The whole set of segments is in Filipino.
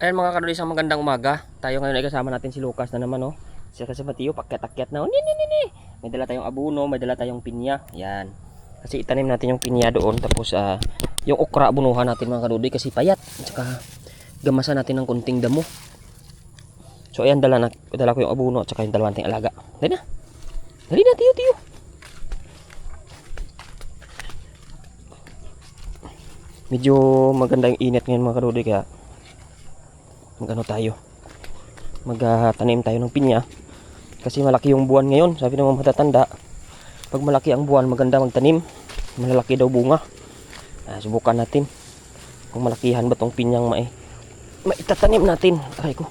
Ayan mga kadol, isang magandang umaga. Tayo ngayon ay kasama natin si Lucas na naman, oh. Siya kasi Mateo, pakyat-akyat na, oh. Ni. May dala tayong abuno, may dala tayong pinya. Yan. Kasi itanim natin yung pinya doon. Tapos yung okra abunuhan natin mga kadol kasi payat. At saka gamasan natin ng kunting damo. So ayan, dala ko yung abuno at saka yung dalawang ting alaga. Dali na. Dali na, tiyo. Medyo maganda yung init ngayon mga kadol kaya magtanim tayo ng pinya kasi malaki yung buwan ngayon. Sabi ng mga matatanda, pag malaki ang buwan maganda magtanim, malalaki daw bunga. Subukan natin kung malakihan ba tong pinyang maitatanim natin. Aray ko.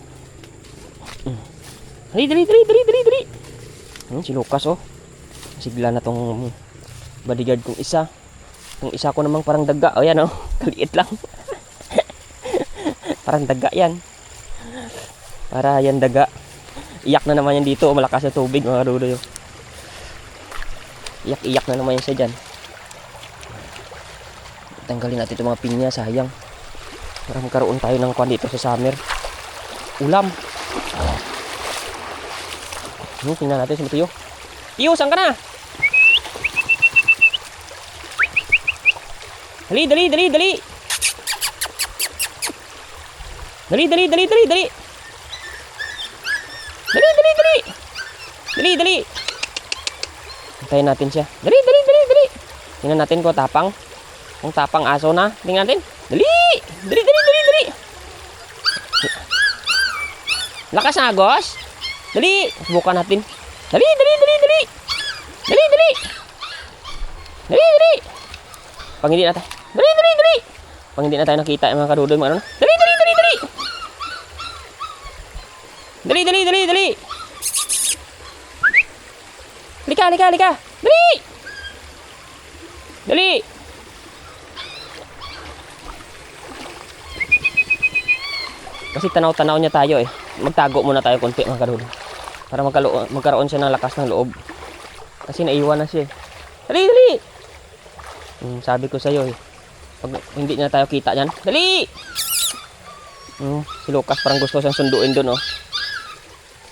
Dali. Si Lucas, oh, sigla na tong bodyguard kong isa. Yung isa ko namang parang daga, oh yan, oh, kaliit lang. Parang daga yan. Para yan daga. Iyak na naman yan dito. Malakas na tubig mga kadudoy. Iyak na naman yan siya dyan. Tanggalin natin itong mga pinya. Sayang. Para magkaroon tayo ng kwan dito sa summer. Ulam. Tingnan natin si Mateo. Tiyo, saan ka na? Dali. Dali. Hintayin natin siya. Dali. Tingnan natin kung tapang. Kung tapang aso na. Tingnan natin. Dali. Lakas na agos. Dali. Subukan natin. Dali. Pag hindi natin. Dali. Pag hindi na tayo nakita yung mga kadudoy mga ano na. Dali. Lika. Dali. Kasi tanaw-tanaw niya tayo eh. Magtago muna tayo konti mga kadudoy. Para magkaroon siya ng lakas ng loob. Kasi naiwan na siya eh. Dali. Sabi ko sa iyo eh. Pag hindi na tayo kita niyan. Dali. Si Lucas parang gusto siyang sunduin doon, oh.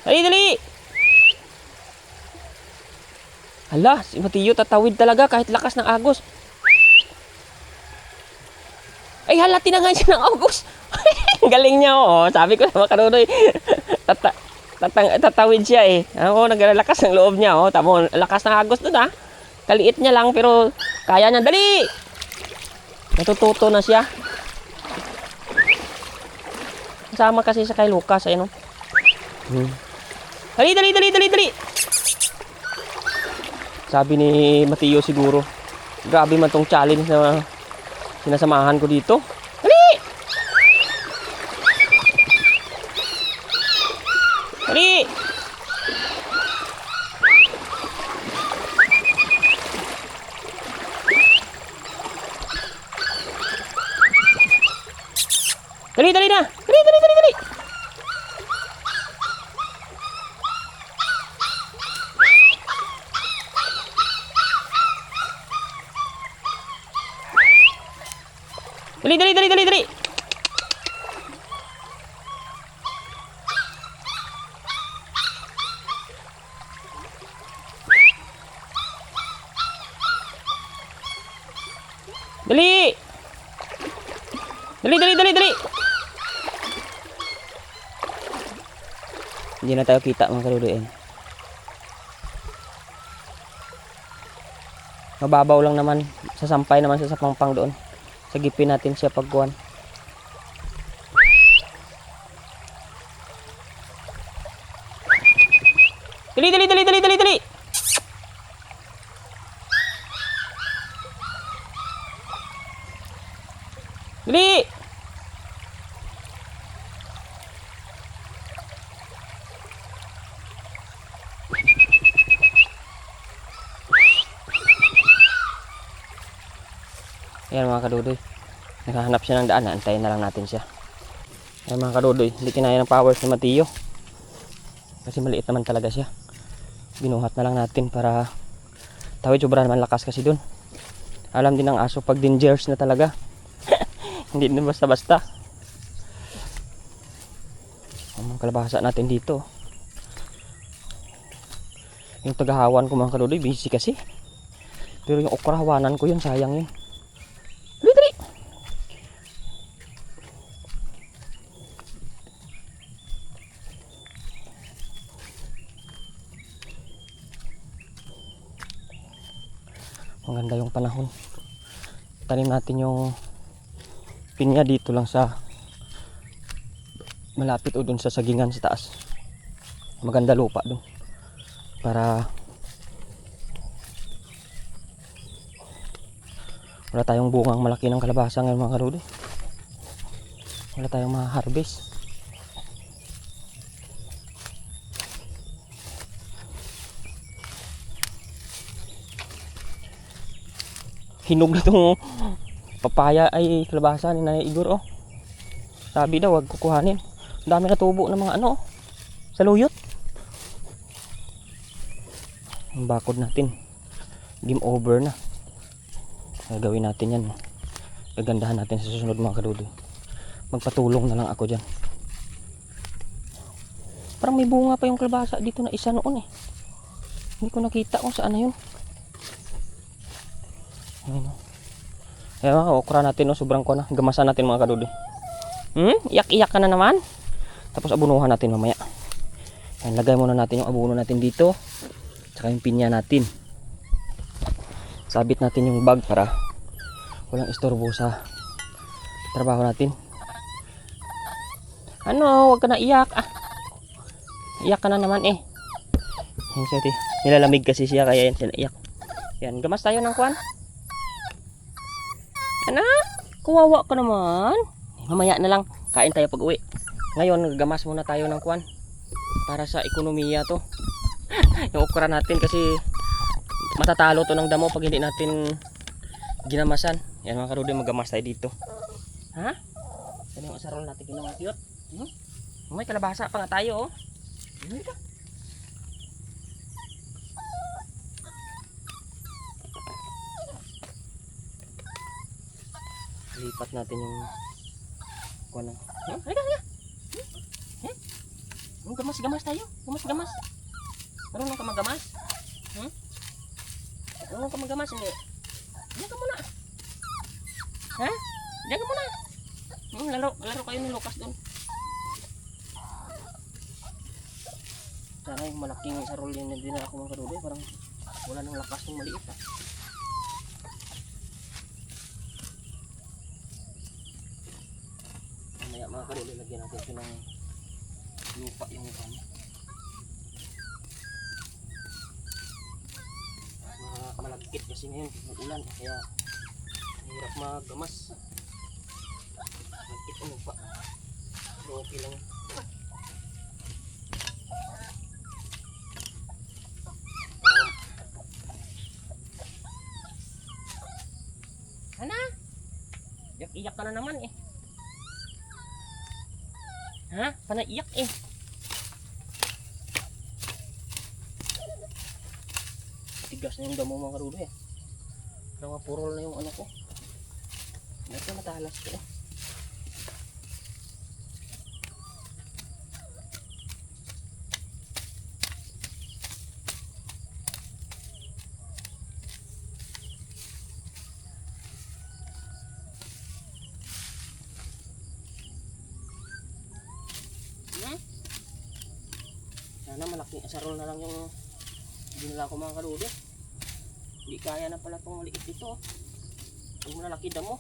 Dali. Hala, si Mateo tatawid talaga kahit lakas ng agos. Ay hala, tinangay siya ng agos. Galing niya, oh. Sabi ko sa mga kanunoy, tatawid siya eh. Ako, naglalakas ng loob niya, oh. Tamo, lakas ng agos doon, ah. Kaliit niya lang pero kaya niya. Dali. Natututo na siya. Sama kasi sa kay Lucas, ayun, oh. Dali. Sabi ni Mateo siguro, grabe man tong challenge na sinasamahan ko dito. Dali. Dali na. Dali. Dali. Hindi na tayo kita mga kaludoy. Mababaw lang naman. Sasampay naman siya sa pangpang doon. Sagipin natin siya pagkuhan. Dali. Dali. Ayan mga kadudoy. Nakahanap siya ng daan. Antayin na lang natin siya. Ayan mga kadudoy. Hindi kinaya ng powers ni Mateo. Kasi maliit naman talaga siya. Binuhat na lang natin para tawid. Sobra naman lakas kasi dun. Alam din ng aso pag dangerous na talaga. Hindi na basta-basta. Ang mga kalabasa natin dito. Yung tagahawan ko mga kadudoy, busy kasi. Pero yung okra hawanan ko yun, sayang yun. Dali, dali! Maganda yung panahon. Tanim natin yung pinya dito lang sa malapit o dun sa sagingan sa taas. Maganda lupa dun. Para wala tayong bungang malaki ng kalabasa ngayon mga kadudoy. Wala tayong ma-harvest. Hinog na itong papaya ay kalabasa ni Nanay Igor, oh. Sabi daw wag kukuhanin. Ang dami na tubo ng mga ano, sa luyot. Ang bakod natin, game over na. Gagawin natin yan, gagandahan natin sa susunod mga kadudoy. Magpatulong na lang ako dyan. Parang may bunga pa yung kalabasa dito na isa noon eh. Hindi ko nakita kung saan na yun. Ayun, oh. Ayan mga okra natin, oh, sobrang ko na. Gamasan natin mga kadudoy. Iyak-iyak ka na naman. Tapos abunuhan natin mamaya. Ayan, lagay muna natin yung abuno natin dito. Tsaka yung pinya natin. Sabit natin yung bag para walang istorbo sa trabaho natin. Ano, wag ka na iyak. Iyak ka na naman eh. Nilalamig kasi siya kaya yan siya naiyak. Yan, gamas tayo ng kwan. Ano? Kuwawa ka naman. Mamaya na lang, kain tayo pag uwi. Ngayon, gamas muna tayo ng kwan. Para sa ekonomiya to. Yung okra natin kasi matatalo to ng damo pag hindi natin ginamasan. Yan mga kadudoy, magamas tayo dito. Ha? Yan yung asarol natin kinamakyot. May kalabasa pa nga tayo, oh. Lipat natin yung kuwan. Halika, halika. Gamas tayo. Gamas. Marunong ka magamas? Marunong ka magamas, hindi? Diyan ka muna. Ha? Diyan ka muna. Laro kayo ni Lucas doon. Sana yung malaking sarol yun na dinala ko mga kadudoy. Parang wala nang lakas ng maliit, ha. Mamaya mga kadudoy, lagyan natin ito ng lupa yung kanya. Malagkit kasi ngayon ulan kaya hirap magamas. Malagkit ang lupa. Pero okay lang. Ana? Iyak ka na naman eh. Ha? Panaiyak eh. Tigas na yung damo mga kadudoy eh. Parang mapurol na yung ano ko. Ito matalas ko eh. Sana malaking asarol na lang yung dinala ko mga kadudoy. Hindi kaya na pala itong maliit ito. Huwag mo na laki damo.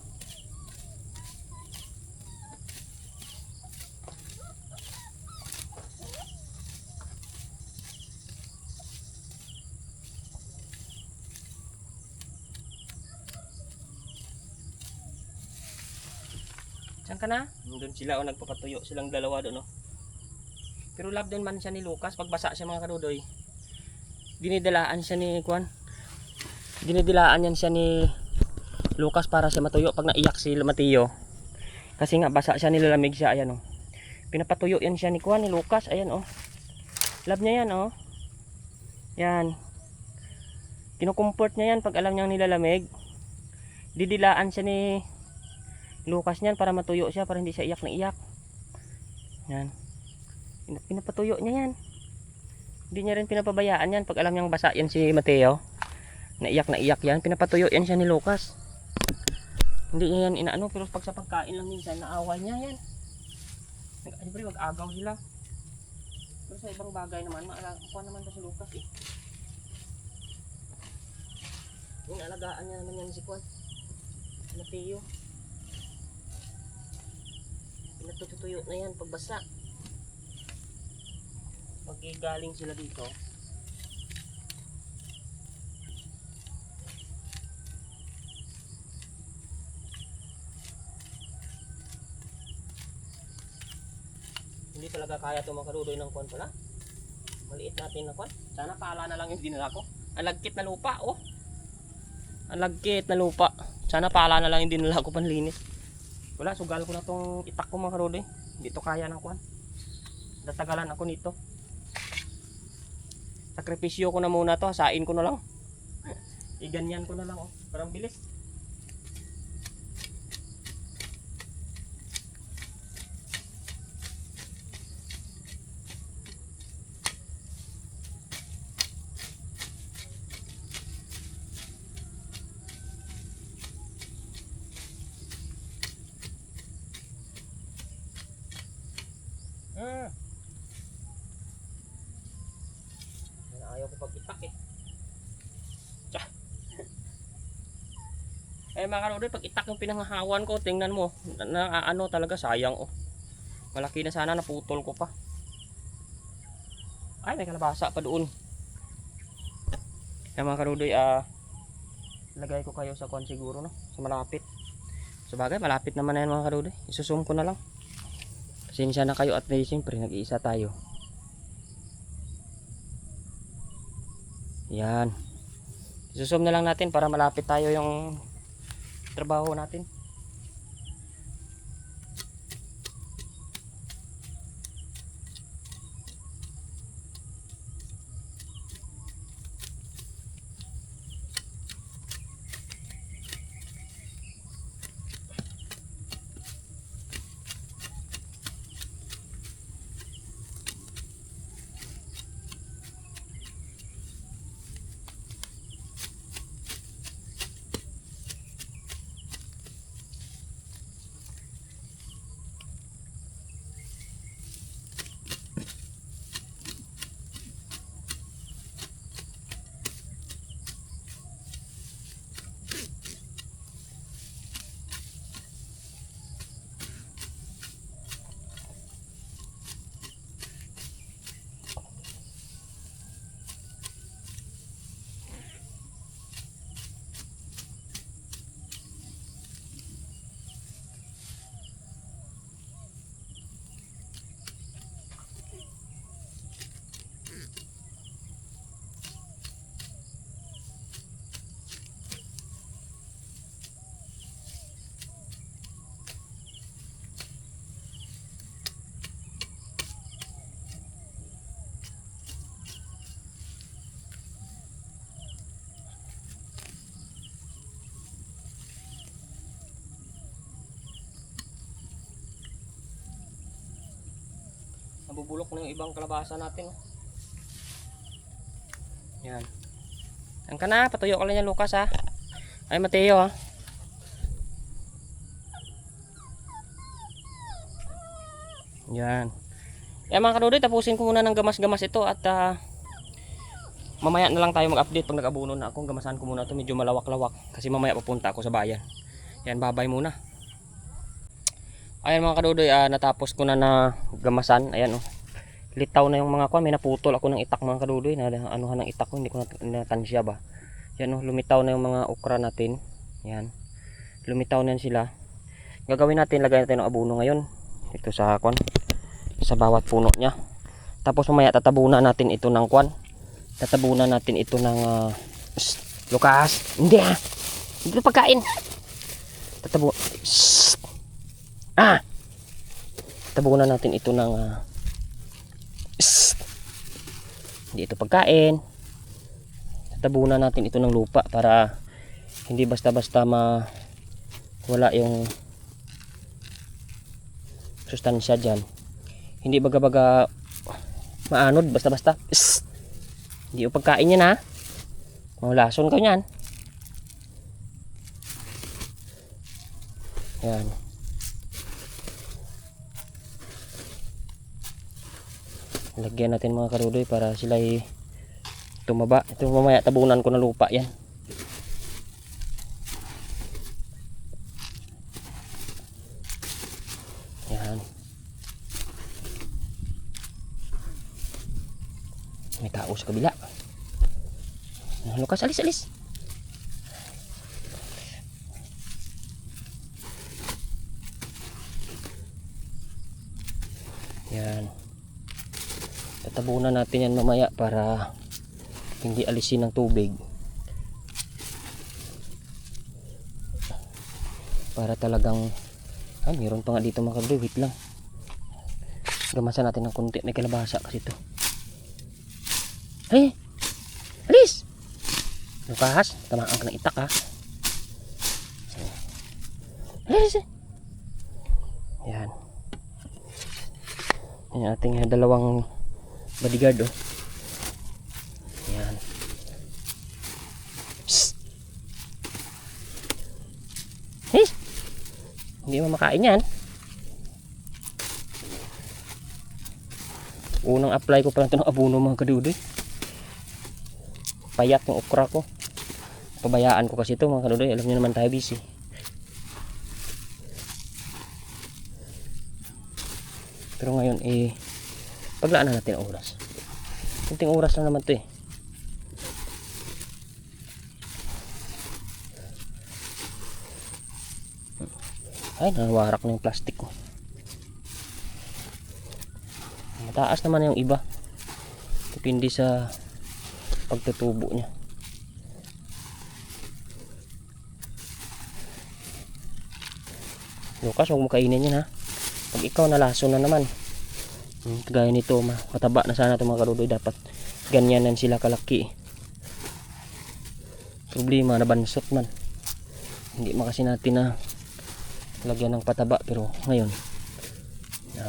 Saan ka na? Doon sila o nagpapatuyo silang dalawa doon, no? Pero love din man siya ni Lucas. Pagbasa siya mga kadudoy, dinidilaan siya ni Kwan. Dinidilaan yan siya ni Lucas para siya matuyo pag naiyak si Mateo. Kasi nga basa siya, nilalamig siya. Ayan, oh. Pinapatuyo yan siya ni Kwan, ni Lucas. Ayan, oh. Love niya yan, oh. Yan. Kinukumport niya yan pag alam niyang nilalamig. Didilaan siya ni Lucas niyan para matuyo siya, para hindi siya iyak na iyak. Yan. Pinapatuyo niya yan. Hindi niya rin pinapabayaan yan. Pag alam niyang basa yan si Mateo, naiyak na iyak yan, pinapatuyo yan siya ni Lucas. Hindi niya yan inaano, pero pag sa pagkain lang minsan, naaway niya yan. Siyempre, mag-agaw sila. Pero sa ibang bagay naman, makuha naman ba si Lucas eh. Yung alagaan niya naman yan si Kwan, Mateo. Pinatutuyo na yan pagbasa. Pag galing sila dito, hindi talaga kaya ito makarudoy ng Kwan pala. Maliit natin na Kwan. Sana pala na lang yung dinala ko. Ang lagkit na lupa oh. Ang lagkit na lupa. Sana pala na lang yung dinala ko panlinis. Wala, sugal ko na tong itak ko mga karudoy. Hindi to kaya ng Kwan. Natagalan ako nito. Sakripisyo ko na muna to, hasain ko na lang. Iganyan ko na lang oh, parang bilis. Ayaw ko pag-itak eh. Tsa. Eh mga karudoy, pag itak yung pinanghahawan ko, tingnan mo, ano talaga sayang oh. Malaki na sana, naputol ko pa. Ay, may kalabasa pa doon. Eh mga karudoy, lagay ko kayo sa Kwan siguro no, sa malapit. Sabagay, malapit naman na yan mga karudoy. Isusum ko na lang. Pasensya na kayo at siyempre nag-iisa tayo. Yan. Isusum na lang natin para malapit tayo yung trabaho natin. Nabubulok na yung ibang kalabasa natin. Yan. Yan ka na, patuyo ka lang yan Lucas ha. Ay Mateo ha. Yan. Yan mga karudoy, tapusin ko muna ng gamas-gamas ito at mamaya na lang tayo mag-update pag nag-abuno na ako. Gamasan ko muna ito, medyo malawak-lawak kasi mamaya papunta ako sa bayan. Yan, babay muna. Ayan mga karudoy, natapos ko na gamasan. Ayan oh. Litaw na yung mga kuwan, may naputol ako ng itak mga karudoy, na anuhan ng itak ko, hindi ko natansya ba. Yan oh, lumitaw na yung mga okra natin. Yan. Lumitaw na sila. Gagawin natin, lagay natin ng abono ngayon. Ito sa kuwan, sa bawat puno niya. Tapos mamaya tatabunan natin ito ng kuwan. Tatabunan natin ito ng Lucas. Hindi ha. Hindi ito pagkain. Tabunan natin ito ng hindi ito pagkain. Tabunan natin ito ng lupa para hindi basta-basta wala yung sustansya dyan. Hindi baga-baga maanod basta-basta. Hindi yung pagkain yan ha. Lason ka yan. Yan. Lagyan natin mga karudoy para sila ay tumaba. Ito mamaya tabunan ko ng lupa yan. Yan. May tao sa kabila. Lukas, alis, alis. Yan. Tatabunan natin yan mamaya para hindi alisin ng tubig. Para talagang mayroon pa nga dito mga karudoy. Wait lang. Gamasan natin ng konti. May kalabasa kasi ito. Ay! Alis! Lukas, tamaan ka ng itak ha. Alis! Yan. Yan ating dalawang bodyguard oh. Yan. Psst. Hey! Hindi mo makain yan. Unang apply ko pa lang ito ng abono mga kadudoy. Payat yung okra ko. Pabayaan ko kasi ito mga kadudoy. Alam nyo naman tayo busy. Pero ngayon paglaan na natin ang oras. Kunting oras lang naman ito eh. Ay, nawarak na yung plastic ko. Mataas naman yung iba. Depende sa pagtutubo niya. Lukas, huwag mo kainin yan ha. Pag ikaw nalason na naman. Gaya nito, mataba na sana ito mga karudoy. Dapat ganyanan sila kalaki. Problema, nabansot man. Hindi makasi natin na lagyan ng pataba, pero ngayon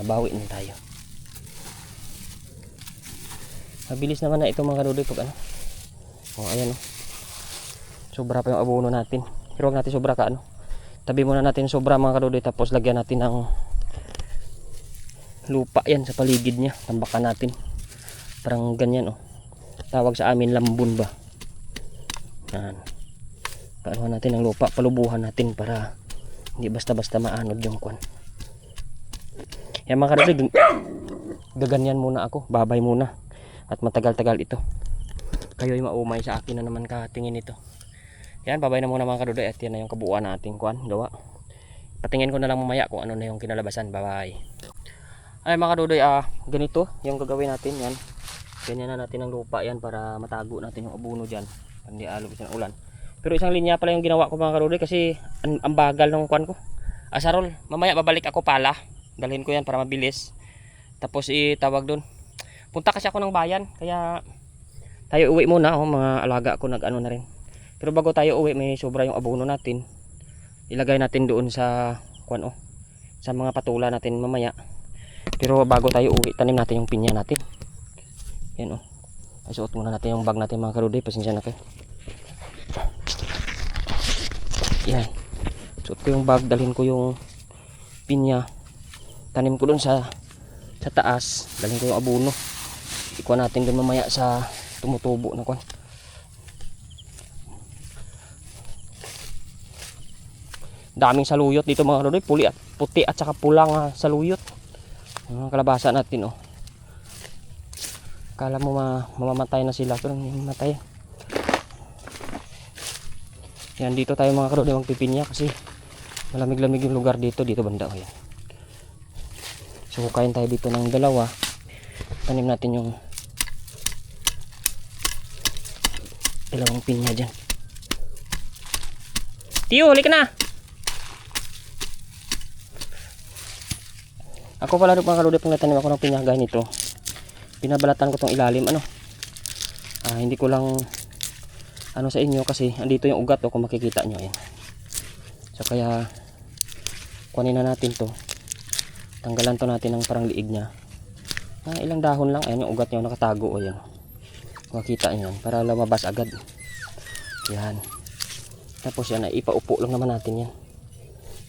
bawi na tayo. Mabilis naman na ito mga karudoy pag ayan sobra pa yung abono natin, pero huwag natin sobra ka tabi muna natin sobra mga karudoy, tapos lagyan natin ng lupa yan sa paligid nya, tambakan natin parang ganyan tawag sa amin lambun ba yan. Paanuhan natin ng lupa, palubuhan natin para hindi basta-basta maanod yung kwan. Yan mga karudoy, gaganyan muna ako, babay muna. At matagal-tagal ito. Kayo'y maumay sa akin na naman katingin ito. Yan, babay na muna mga karudoy. At yan na yung kabuuan nating kwan, gawa. Patingin ko na lang mamaya kung ano na yung kinalabasan. Bye-bye. Ay mga karudoy, ganito yung gagawin natin yan. Ganyan na natin ang lupa yan para matago natin yung abono dyan. Hindi alog ng ulan. Pero isang linya pala yung ginawa ko mga karudoy kasi ang bagal ng kwan ko. Asarol, mamaya babalik ako pala. Dalhin ko yan para mabilis. Tapos itawag doon. Punta kasi ako ng bayan, kaya tayo uwi muna. Mga alaga ko nag-ano na rin. Pero bago tayo uwi, may sobra yung abono natin. Ilagay natin doon sa kwan sa mga patula natin mamaya. Pero bago tayo uwi, tanim natin yung pinya natin. Yan ay suot muna natin yung bag natin mga karudoy. Pasensya na kayo. Yan. Suot ko yung bag, dalhin ko yung pinya. Tanim ko doon sa taas, dalhin ko yung abono. Ikuha natin doon mamaya sa tumutubo na kwan. Daming saluyot dito mga karudoy, puti at saka pulang saluyot. Ang kalabasa natin Kala mo mamamatay na sila, pero hindi mamatay. Yan, dito tayo mga karudoy magpipinya kasi malamig-lamig yung lugar dito banda yan. So hukayin tayo dito ng dalawa. Tanim natin yung dalawang pinya dyan. Tiyo, huli ka na! Ako pala rin mga karudoy, pang natanim ako ng pinya gaya nito. Binabalatan ko tong ilalim hindi ko lang sa inyo kasi andito yung ugat kung makikita nyo yan. So kaya kunin na natin to. Tanggalan to natin ng parang liig nya. Ilang dahon lang. Ayan yung ugat niya nakatago. O yan. Makita niyo yan. Para lumabas agad. Yan. Tapos yan ay ipaupo lang naman natin yan.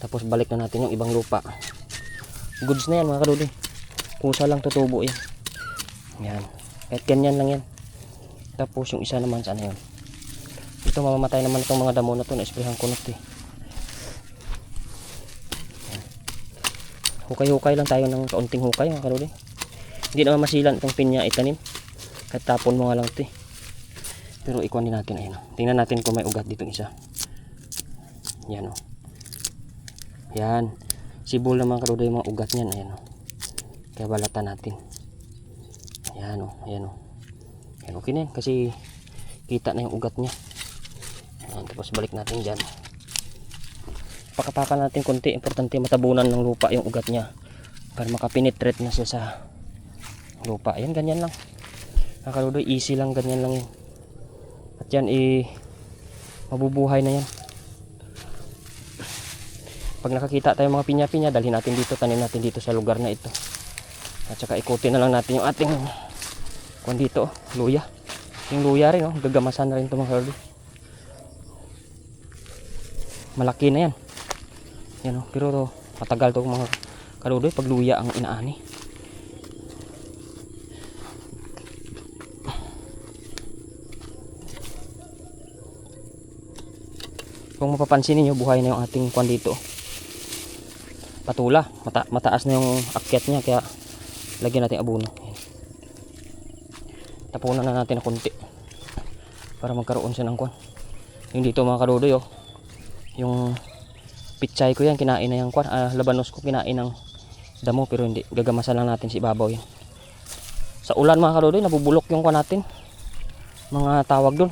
Tapos balik na natin yung ibang lupa. Goods na yan mga kadudi. Kusa lang tutubo yan. Yan. Kahit ganyan lang yan. Tapos yung isa naman sana yun. Ito mamamatay naman itong mga damo na ito. Na-sprayhan ko na ito eh. Hukay-hukay lang tayo ng kaunting hukay mga kadudi. Hindi naman masilan itong pinya itanim. Kahit tapon mo nga lang ito eh. Pero ikuha din natin. Ayan, tingnan natin kung may ugat dito isa. Yan o. Yan. Sibol na mga kadudi yung mga ugat niyan. Ayan o. Kaya balatan natin. Ayan o. Ayan o. Ayan, okay na yan. Kasi kita na yung ugat niya. Ayan, tapos balik natin dyan. Pakapakan natin konti. Importante matabunan ng lupa yung ugat niya. Para makapenetrate na siya sa lupa. Ayan, ganyan lang. Mga kadudi, easy lang. Ganyan lang yun. At yan mabubuhay na yan. Pag nakakita tayo mga pinya-pinya, dalhin natin dito, tanim natin dito sa lugar na ito. At saka ikutin na lang natin yung ating kung dito, luya. Yung luya rin, gagamasan na rin ito mga kadudi. Malaki na yan. Yan, pero matagal to mga kadudi pag luya ang inaani. Kung mapapansin niyo, buhay na yung ating kwan dito. Patula, mataas na yung akyat niya, kaya lagyan natin abono. Tapunan na natin na konti para magkaroon siya ng kwan. Yung dito mga kadudoy, yung pichay ko yan, kinain na yung kwan. Labanos ko kinain ng damo, pero hindi, gagamasan lang natin si ibabaw yan. Sa ulan mga kadudoy, nabubulok yung kwan natin. Mga tawag doon,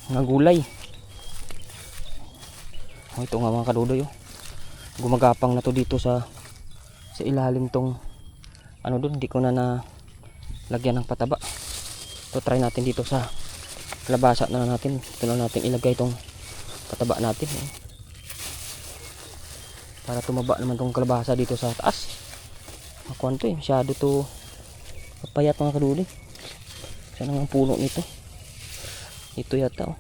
mga gulay. Ito nga mga kadudoy, gumagapang na to dito sa ilalim tong ano doon, hindi ko na lagyan ng pataba. So try natin dito sa kalabasa na natin. Ito na natin ilagay tong pataba natin para tumaba naman tong kalabasa dito sa taas. Makuan to masyado to papayat mga kadudoy. Saan ang puno nito? Ito yata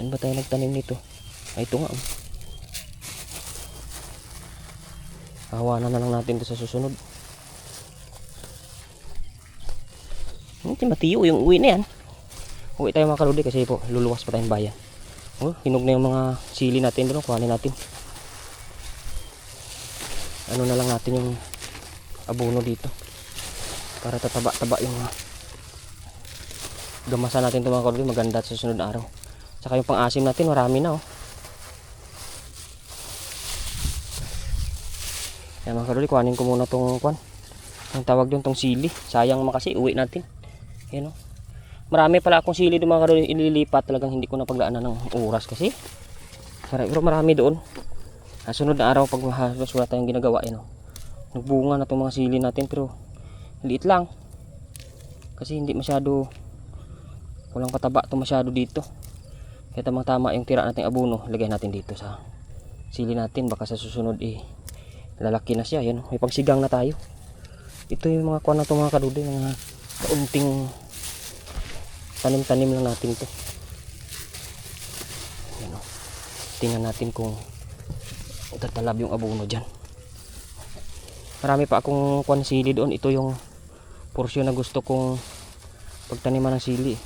Saan ba tayo nagtanim nito? Ito nga. Hawanan na lang natin ito sa susunod. Hindi matiyo yung uwi na yan. Uwi tayo mga kaludi kasi po luluwas pa tayong bayan. Hinog na yung mga sili natin doon. Kuhanin natin. Ano na lang natin yung abono dito. Para tataba-taba yung gamasan natin ito mga kaludi. Maganda sa susunod na araw. Saka yung pang-asim natin, marami na Yan mga kaduli, kuhanin ko muna tong kwan. Ang tawag doon tong sili. Sayang naman kasi, uwi natin. Yan Marami pala akong sili doon mga kaduli, ililipat. Talagang hindi ko na paglaanan ng oras kasi. Pero marami doon. Sunod na araw pag mahalos wala tayong ginagawa. Nagbunga na tong mga sili natin pero liit lang. Kasi hindi masyado, walang pataba to masyado dito. Kaya tamang-tama yung tira nating abono, lagay natin dito sa sili natin. Baka sa susunod lalaki na siya. Yan, may pagsigang na tayo. Ito yung mga kuwan na ito mga kadudoy, mga kaunting tanim-tanim lang natin to. Yan, tingnan natin kung tatalab yung abono dyan. Marami pa akong kuwan sili doon. Ito yung porsyon na gusto kong pagtaniman ng sili.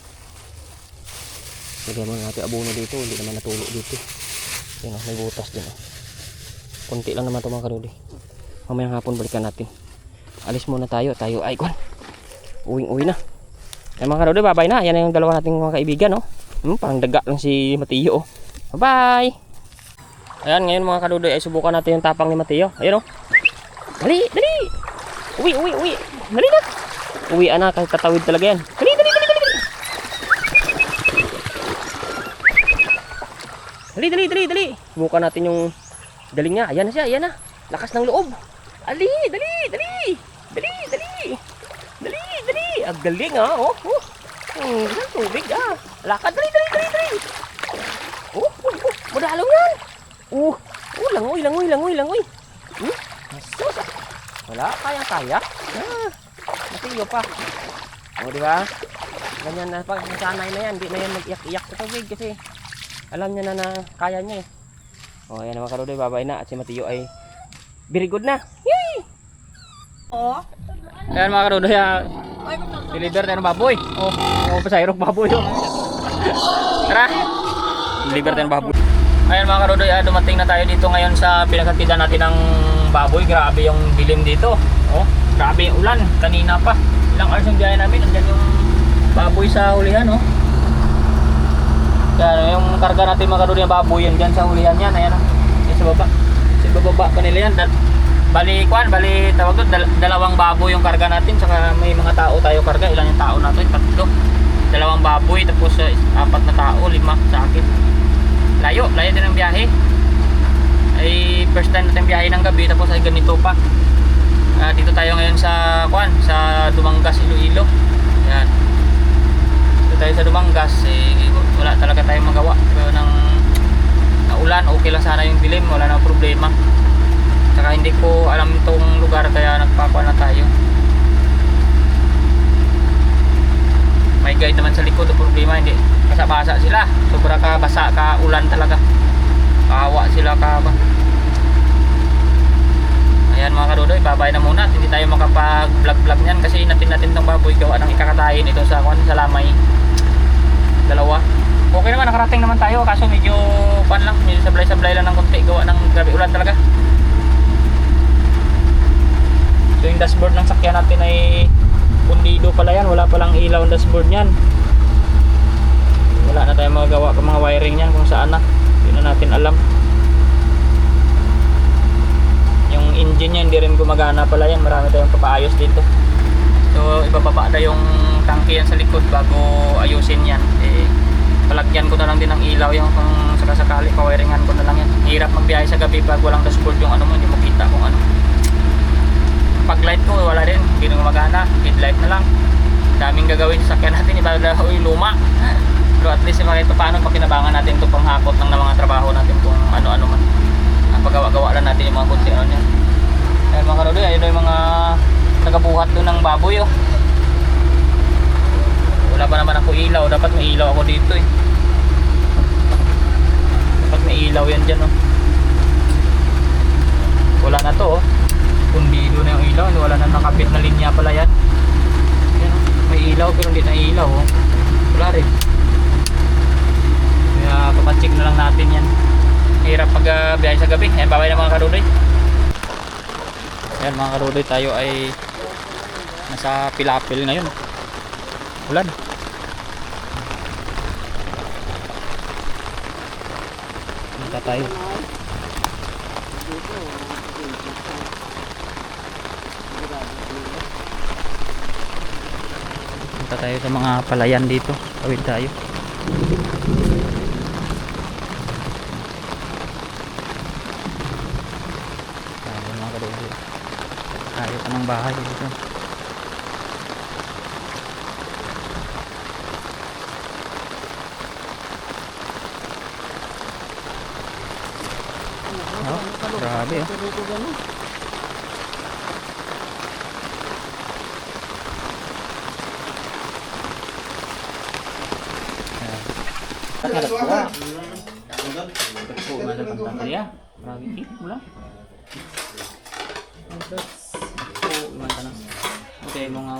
Lagyan mo natin abono dito, hindi naman natulo dito. Yan may butas din. Kunti lang naman ito mga kadudoy. Mamayang hapon balikan natin. Alis muna tayo ay kwan. Uwing-uwi na. Yan mga kadudoy, bye-bye na. Yan yung dalawa nating mga kaibigan parang daga lang si Mateo Bye-bye. Ayan, ngayon mga kadudoy ay subukan natin yung tapang ni Mateo. Ayun Dali. Uwi. Dali na. Uwi na, kasi tatawid talaga yan. Dali. Dali. Subukan natin yung galing niya. Ayan na siya, ayan na. Lakas ng loob. Dali. Ang galing tubig Lakad, dali. Madalaw yan. Langoy. Asus. Wala, kaya. Matiyo pa. O, di ba? Ganyan na, pag nasanay na yan, di na yan mag-iyak-iyak sa tubig kasi alam niya na kaya niya eh. O, ayan mga karudoy, babay na at si Matiyo ay very good na. Yay! Oo. Ayan mga karudoy, deliver tayo ng baboy. O, pasayrok baboy. Tara! Deliver tayo ng baboy. Ayan mga karudoy, dumating na tayo dito ngayon sa pinagkatidan natin ng baboy. Grabe yung dilim dito. Oh, grabe yung ulan. Kanina pa. Ilang hours yung biyahe namin. Andyan yung baboy sa hulihan, oh. Yan, yung karga natin mga karudoy ng baboy. Yan dyan sa hulihan yan. Ayan, oh. Yan sa baba. Sa baba pa nila yan. Bali, tawag doon, dalawang baboy yung karga natin. Saka may mga tao tayo karga. Ilan yung tao natin? 3. Dalawang baboy. Tapos 4 na tao. 5 sa akin. Layo din ang biyahe. Ay first time natin biyahe ng gabi tapos ay ganito pa. Dito tayo ngayon sa Dumangas, Iloilo. Yan. Dito tayo sa Dumangas, wala talaga tayong magawa. Pero nang naulan, okay lang sana yung dilim, wala na problema. Saka hindi ko alam itong lugar kaya nagpakuha na tayo. May guide naman sa likod, ang problema hindi basa-basa sila, sobra ka basa ka ulan talaga, kawa sila ka ba. Ayan mga karudoy, babay na muna, hindi tayo makapag vlog niyan kasi natin itong baboy gawa ng ikakatayin ito sa lamay 2. Okay naman, nakarating naman tayo kaso medyo medyo sablay lang ng konti gawa ng grabe ulan talaga. So yung dashboard ng sakyan natin ay pundido pala yan, wala palang ilaw ang dashboard niyan. Wala na tayong magagawa ng mga wiring niyan kung saan na, hindi na natin alam. Yung engine niya hindi rin gumagana pala yan, marami tayong papaayos dito. So ibababa na yung tangke yan sa likod bago ayusin yan. Palagyan ko na lang din ng ilaw yung kung sakasakali, pawiringan ko na lang yan. Hirap magbiyahe sa gabi pag walang dashboard yung ano mo, hindi mo kita kung ano. Pag light ko wala rin, hindi na gumagana, headlight na lang. Daming gagawin sa sakyan natin, iba na luma. Pero at least kahit paano pakinabangan natin ito panghakot ng mga trabaho natin kung ano-ano man. Pagawa-gawa lang natin yung mga kunti ano niya. Ayan mga karudoy, ayun yung mga nagabuhat doon ng baboy, oh. Wala pa naman ako ilaw, dapat may ilaw ako dito eh. Dapat may ilaw yan dyan, oh. Wala na to, oh. Pundido na yung ilaw, wala na nakapit na linya pala yan. Yan, oh. May ilaw pero hindi na ilaw, oh. Wala rin. Kaya papacheck na lang natin yan. Hirap pag biyahe sa gabi. Ayan, babay na mga karudoy. Ayan mga karudoy, tayo ay nasa Pilapil ngayon. Ulan. Punta tayo. Punta tayo sa mga palayan dito. Tawid tayo. Ayan mga karudoy. Tayo pa ng bahay dito. Oh, grabe, oh. Okay, mga